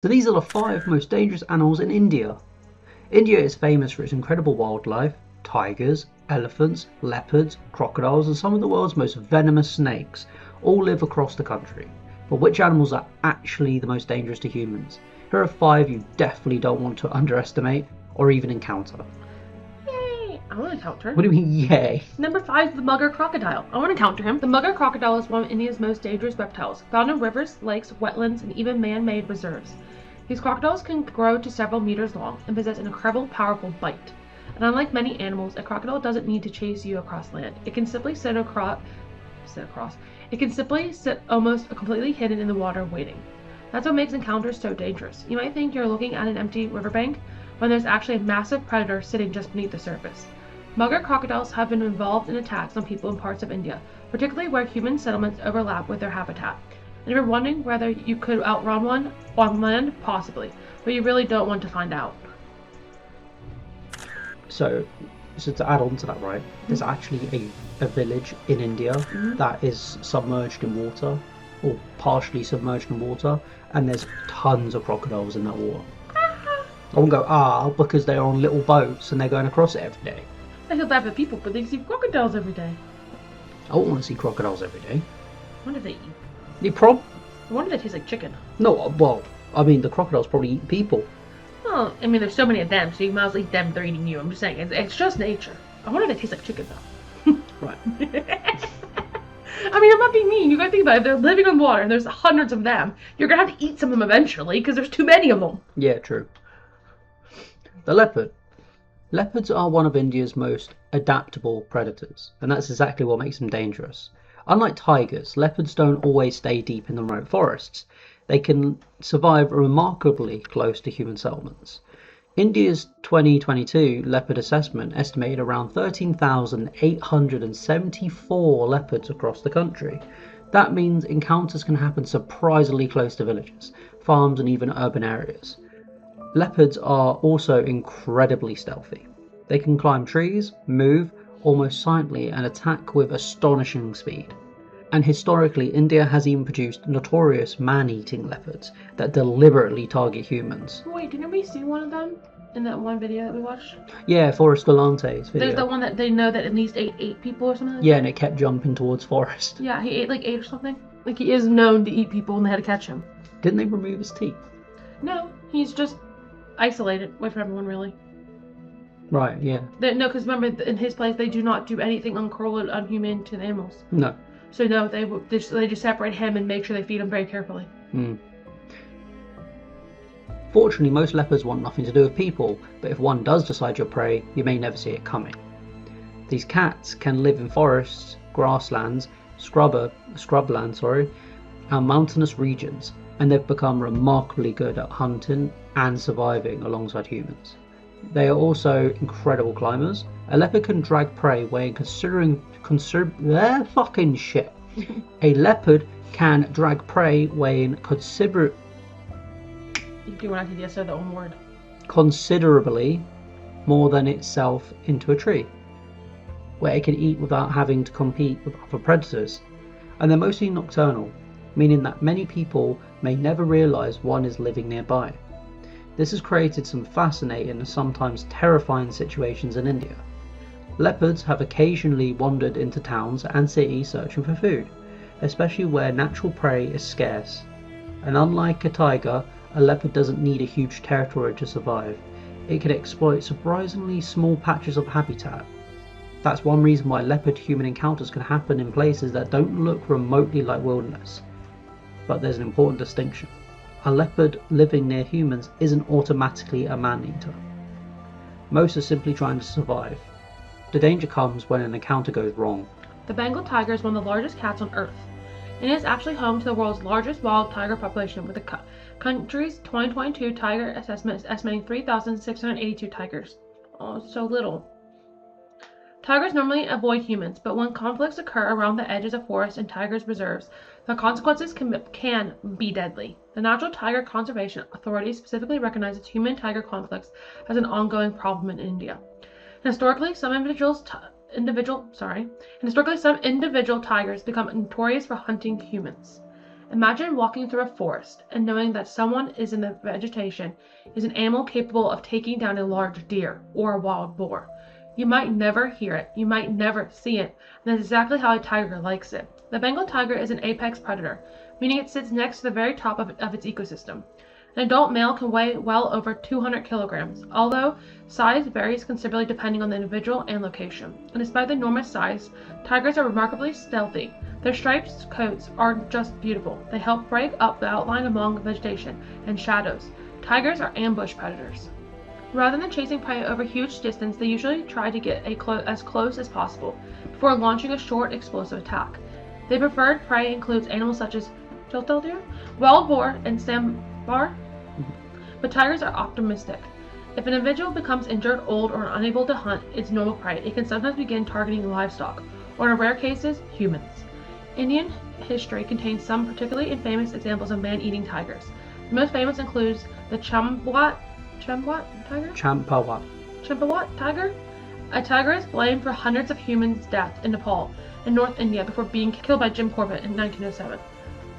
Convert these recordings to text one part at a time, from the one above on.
So these are the 5 most dangerous animals in India. India is famous for its incredible wildlife: tigers, elephants, leopards, crocodiles, and some of the world's most venomous snakes all live across the country. But which animals are actually the most dangerous to humans? Here are 5 you definitely don't want to underestimate or even encounter. Yay! I want to encounter. What do you mean, yay? Number 5, the mugger crocodile. I want to encounter him. The mugger crocodile is one of India's most dangerous reptiles, found in rivers, lakes, wetlands, and even man-made reserves. These crocodiles can grow to several meters long and possess an incredible, powerful bite. And unlike many animals, a crocodile doesn't need to chase you across land. It can simply sit almost completely hidden in the water waiting. That's what makes encounters so dangerous. You might think you're looking at an empty riverbank when there's actually a massive predator sitting just beneath the surface. Mugger crocodiles have been involved in attacks on people in parts of India, particularly where human settlements overlap with their habitat. And if you're wondering whether you could outrun one on land, possibly, but you really don't want to find out. So to add on to that, right, there's actually a village in India that is submerged in water, or partially submerged in water, and there's tons of crocodiles in that water. I won't go, because they're on little boats and they're going across it every day. I feel bad for people, but they see crocodiles every day. I wouldn't want to see crocodiles every day. I wonder if they eat. I wonder if they taste like chicken. No, well, I mean, the crocodiles probably eat people. Well, I mean, there's so many of them, so you might as well eat them if they're eating you. I'm just saying, it's just nature. I wonder if they taste like chicken, though. Right. I mean, I'm not being mean. You gotta think about it. If they're living on water and there's hundreds of them, you're gonna have to eat some of them eventually because there's too many of them. Yeah, true. The leopard. Leopards are one of India's most adaptable predators, and that's exactly what makes them dangerous. Unlike tigers, leopards don't always stay deep in the remote forests. They can survive remarkably close to human settlements. India's 2022 leopard assessment estimated around 13,874 leopards across the country. That means encounters can happen surprisingly close to villages, farms, and even urban areas. Leopards are also incredibly stealthy. They can climb trees, move almost silently, and attack with astonishing speed. And historically, India has even produced notorious man-eating leopards that deliberately target humans. Wait, didn't we see one of them in that one video that we watched? Yeah, Forrest Galante's video. There's the one that they know that at least ate 8 people or something like Yeah, that? and it kept jumping towards Forrest. Yeah, he ate like 8 or something. Like, he is known to eat people and they had to catch him. Didn't they remove his teeth? No, he's just isolated away from everyone, really. Right, yeah. No, because remember, in his place, they do not do anything uncruel or unhuman to the animals. No. So no, they just separate him and make sure they feed him very carefully. Fortunately, most leopards want nothing to do with people, but if one does decide you're prey, you may never see it coming. These cats can live in forests, grasslands, scrublands, and mountainous regions, and they've become remarkably good at hunting and surviving alongside humans. They are also incredible climbers. A leopard can drag prey weighing A leopard can drag prey weighing considerably more than itself into a tree, where it can eat without having to compete with other predators. And they're mostly nocturnal, meaning that many people may never realize one is living nearby. This has created some fascinating and sometimes terrifying situations in India. Leopards have occasionally wandered into towns and cities searching for food, especially where natural prey is scarce. And unlike a tiger, a leopard doesn't need a huge territory to survive. It can exploit surprisingly small patches of habitat. That's one reason why leopard-human encounters can happen in places that don't look remotely like wilderness. But there's an important distinction. A leopard living near humans isn't automatically a man-eater. Most are simply trying to survive. The danger comes when an encounter goes wrong. The Bengal tiger is one of the largest cats on Earth, and is actually home to the world's largest wild tiger population, with the country's 2022 tiger assessment estimating 3,682 tigers. Oh, so little. Tigers normally avoid humans, but when conflicts occur around the edges of forests and tigers' reserves, the consequences can be deadly. The Natural Tiger Conservation Authority specifically recognizes human-tiger conflicts as an ongoing problem in India. Historically, some individual tigers become notorious for hunting humans. Imagine walking through a forest and knowing that someone is in the vegetation is an animal capable of taking down a large deer or a wild boar. You might never hear it, you might never see it, and that's exactly how a tiger likes it. The Bengal tiger is an apex predator, meaning it sits next to the very top of its ecosystem. An adult male can weigh well over 200 kilograms, although size varies considerably depending on the individual and location. And despite the enormous size, tigers are remarkably stealthy. Their striped coats are just beautiful. They help break up the outline among vegetation and shadows. Tigers are ambush predators. Rather than chasing prey over huge distance, they usually try to get as close as possible before launching a short, explosive attack. Their preferred prey includes animals such as Stealthy, wild boar, and sambar. But tigers are optimistic. If an individual becomes injured, old, or unable to hunt its normal prey, it can sometimes begin targeting livestock, or in rare cases, humans. Indian history contains some particularly infamous examples of man-eating tigers. The most famous includes the Champawat tiger? Champawat tiger? A tiger is blamed for hundreds of humans' deaths in Nepal and North India before being killed by Jim Corbett in 1907.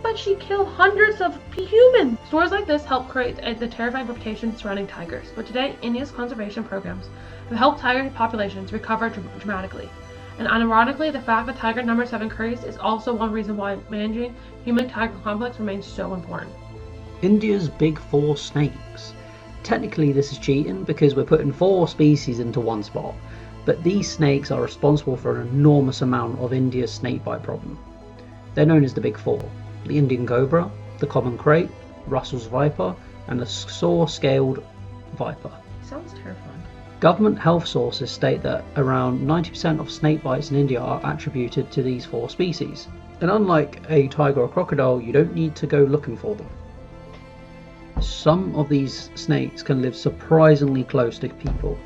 But she killed hundreds of humans! Stories like this help create the terrifying reputation surrounding tigers, but today India's conservation programs have helped tiger populations recover dramatically. And ironically, the fact that tiger numbers have increased is also one reason why managing human-tiger conflicts remains so important. India's big four snakes. Technically this is cheating because we're putting 4 species into one spot, but these snakes are responsible for an enormous amount of India's snakebite problem. They're known as the big 4. The Indian cobra, the common krait, Russell's viper, and the saw-scaled viper. Sounds terrifying. Government health sources state that around 90% of snake bites in India are attributed to these 4 species. And unlike a tiger or crocodile, you don't need to go looking for them. Some of these snakes can live surprisingly close to people.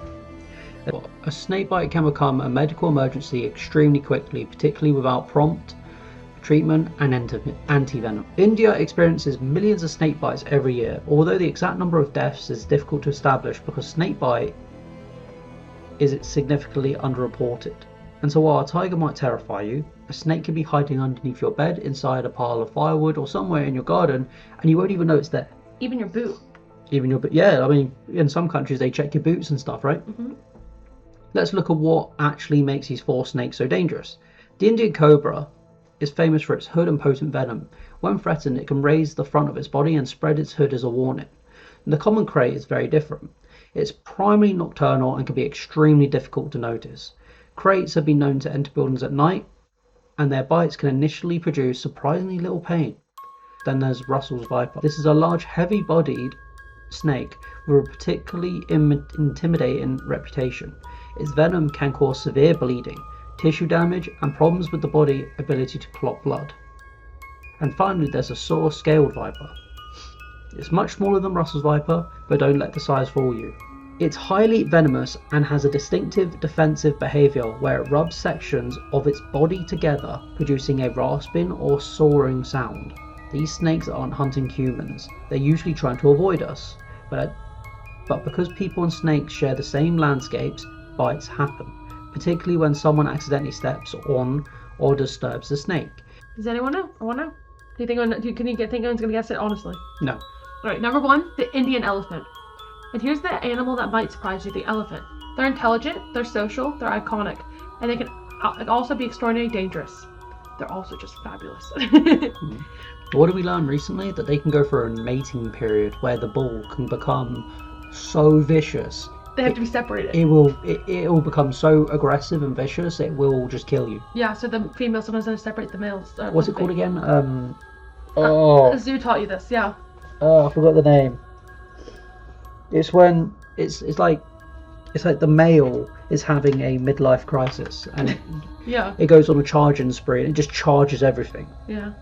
A snake bite can become a medical emergency extremely quickly, particularly without prompt treatment and anti-venom. India experiences millions of snake bites every year, although the exact number of deaths is difficult to establish because snake bite is significantly underreported. And so while a tiger might terrify you, a snake can be hiding underneath your bed, inside a pile of firewood, or somewhere in your garden, and you won't even know it's there. Even your boot. Yeah, I mean, in some countries they check your boots and stuff, right? Mm-hmm. Let's look at what actually makes these 4 snakes so dangerous. The Indian cobra is famous for its hood and potent venom. When threatened, it can raise the front of its body and spread its hood as a warning. And the common krait is very different. It's primarily nocturnal and can be extremely difficult to notice. Kraits have been known to enter buildings at night, and their bites can initially produce surprisingly little pain. Then there's Russell's viper. This is a large, heavy-bodied snake with a particularly intimidating reputation. Its venom can cause severe bleeding, tissue damage, and problems with the body's ability to clot blood. And finally, there's a saw-scaled viper. It's much smaller than Russell's viper, but don't let the size fool you. It's highly venomous and has a distinctive defensive behaviour where it rubs sections of its body together, producing a rasping or sawing sound. These snakes aren't hunting humans, they're usually trying to avoid us, but because people and snakes share the same landscapes, bites happen, particularly when someone accidentally steps on or disturbs the snake. Does anyone know? I want to know. Do you think anyone's going to guess it honestly? No. Alright, number 1, the Indian elephant. And here's the animal that might surprise you, the elephant. They're intelligent, they're social, they're iconic, and they can also be extraordinarily dangerous. They're also just fabulous. What did we learn recently? That they can go through a mating period where the bull can become so vicious. They have to be separated. It will become so aggressive and vicious, it will just kill you. Yeah, so the females sometimes have to separate the males. What's it called again? The zoo taught you this, yeah. Oh, I forgot the name. It's when it's like the male is having a midlife crisis and yeah, it goes on a charging spree and it just charges everything. Yeah.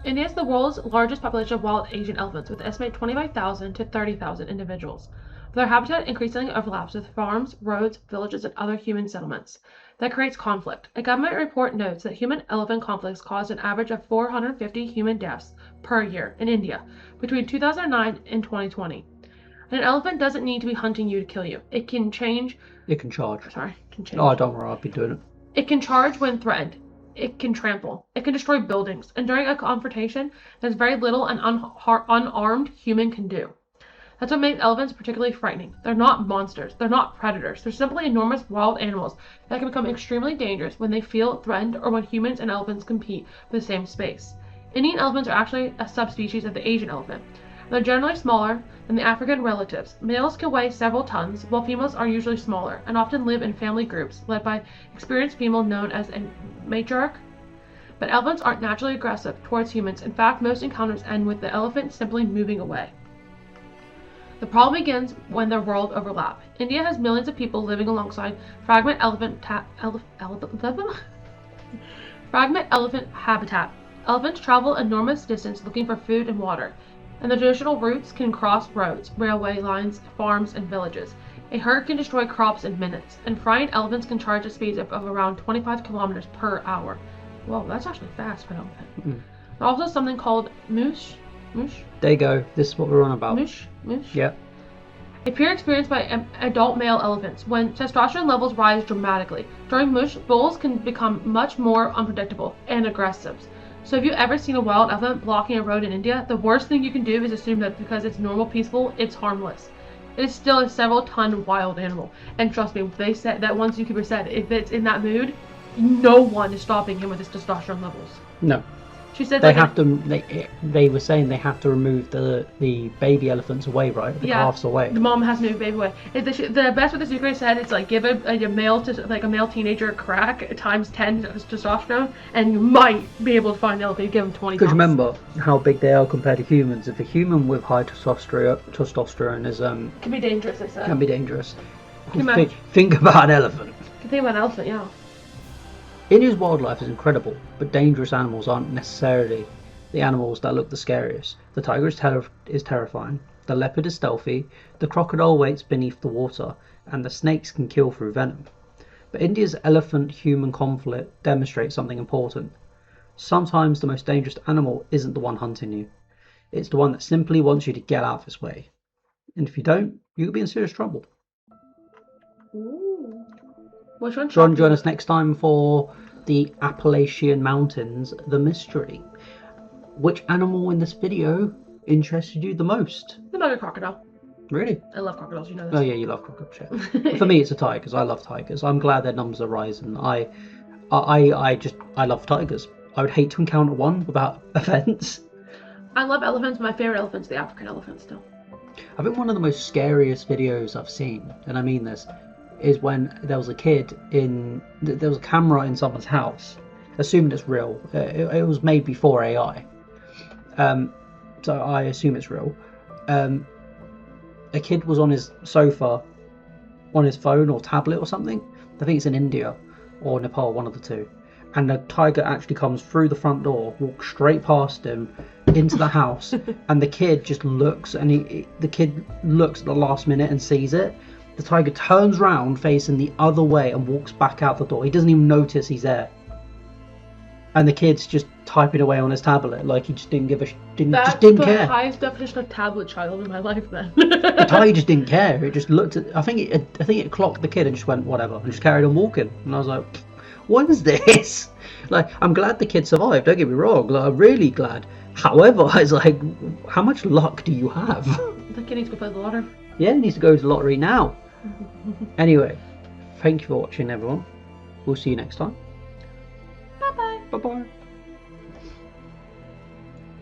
India is the world's largest population of wild Asian elephants, with an estimated 25,000 to 30,000 individuals. Their habitat increasingly overlaps with farms, roads, villages, and other human settlements. That creates conflict. A government report notes that human-elephant conflicts caused an average of 450 human deaths per year in India between 2009 and 2020. And an elephant doesn't need to be hunting you to kill you. It can charge. It can change. Oh, don't worry, I'll be doing it. It can charge when threatened. it can trample. It can destroy buildings. And during a confrontation, there's very little an unarmed human can do. That's what makes elephants particularly frightening. They're not monsters. They're not predators. They're simply enormous wild animals that can become extremely dangerous when they feel threatened or when humans and elephants compete for the same space. Indian elephants are actually a subspecies of the Asian elephant. They're generally smaller than the African relatives. Males can weigh several tons, while females are usually smaller and often live in family groups led by experienced female known as a matriarch. But elephants aren't naturally aggressive towards humans. In fact, most encounters end with the elephant simply moving away. The problem begins when their worlds overlap. India has millions of people living alongside fragment elephant habitat. Elephants travel enormous distance looking for food and water, and the traditional routes can cross roads, railway lines, farms, and villages. A herd can destroy crops in minutes, and frightened elephants can charge at speeds of around 25 kilometers per hour. Whoa, that's actually fast for an elephant. There's also something called moosh. There you go. This is what we're on about. Moosh. Yeah. A peer experience by adult male elephants when testosterone levels rise dramatically. During moosh, bulls can become much more unpredictable and aggressive. So if you've ever seen a wild elephant blocking a road in India, the worst thing you can do is assume that because it's normal, peaceful, it's harmless. It is still a several-ton wild animal. And trust me, they said that one zookeeper said if it's in that mood, no one is stopping him with his testosterone levels. No. She said they were saying they have to remove the baby elephants away, right? The calves away. The mom has to move the baby away. The best what the zookeeper said is like give a male teenager a crack times 10 testosterone, and you might be able to find the elephant. Give him 20. Because remember how big they are compared to humans. If a human with high testosterone is can be dangerous. They said. Can be dangerous. Think about an elephant. Think about an elephant, yeah. India's wildlife is incredible, but dangerous animals aren't necessarily the animals that look the scariest. The tiger is terrifying, the leopard is stealthy, the crocodile waits beneath the water, and the snakes can kill through venom. But India's elephant-human conflict demonstrates something important. Sometimes the most dangerous animal isn't the one hunting you. It's the one that simply wants you to get out of its way. And if you don't, you could be in serious trouble. Ooh. Which one? Join us next time for the Appalachian Mountains, the mystery. Which animal in this video interested you the most? The mother crocodile. Really? I love crocodiles, you know this. Oh yeah, you love crocodiles. Yeah. For me, it's a tiger because I love tigers. I'm glad their numbers are rising. I love tigers. I would hate to encounter one without offence. I love elephants. My favorite elephant's the African elephant still. I think one of the most scariest videos I've seen, and I mean this, is when there was a camera in someone's house, assuming it's real. It was made before AI, so I assume it's real. A kid was on his sofa on his phone or tablet or something. I think it's in India or Nepal, one of the two. And the tiger actually comes through the front door, walks straight past him into the house, and the kid just looks, and the kid looks at the last minute and sees it. The tiger turns round facing the other way and walks back out the door. He doesn't even notice he's there. And the kid's just typing away on his tablet like he just didn't give a didn't care. That's the highest definition of tablet child in my life then. The tiger just didn't care. It just looked at, I think it clocked the kid and just went whatever and just carried on walking. And I was like, what is this? Like, I'm glad the kid survived, don't get me wrong. Like, I'm really glad. However, I was like, how much luck do you have? The kid needs to go play the lottery. Yeah, he needs to go to the lottery now. Anyway, thank you for watching, everyone. We'll see you next time. Bye-bye. Bye-bye.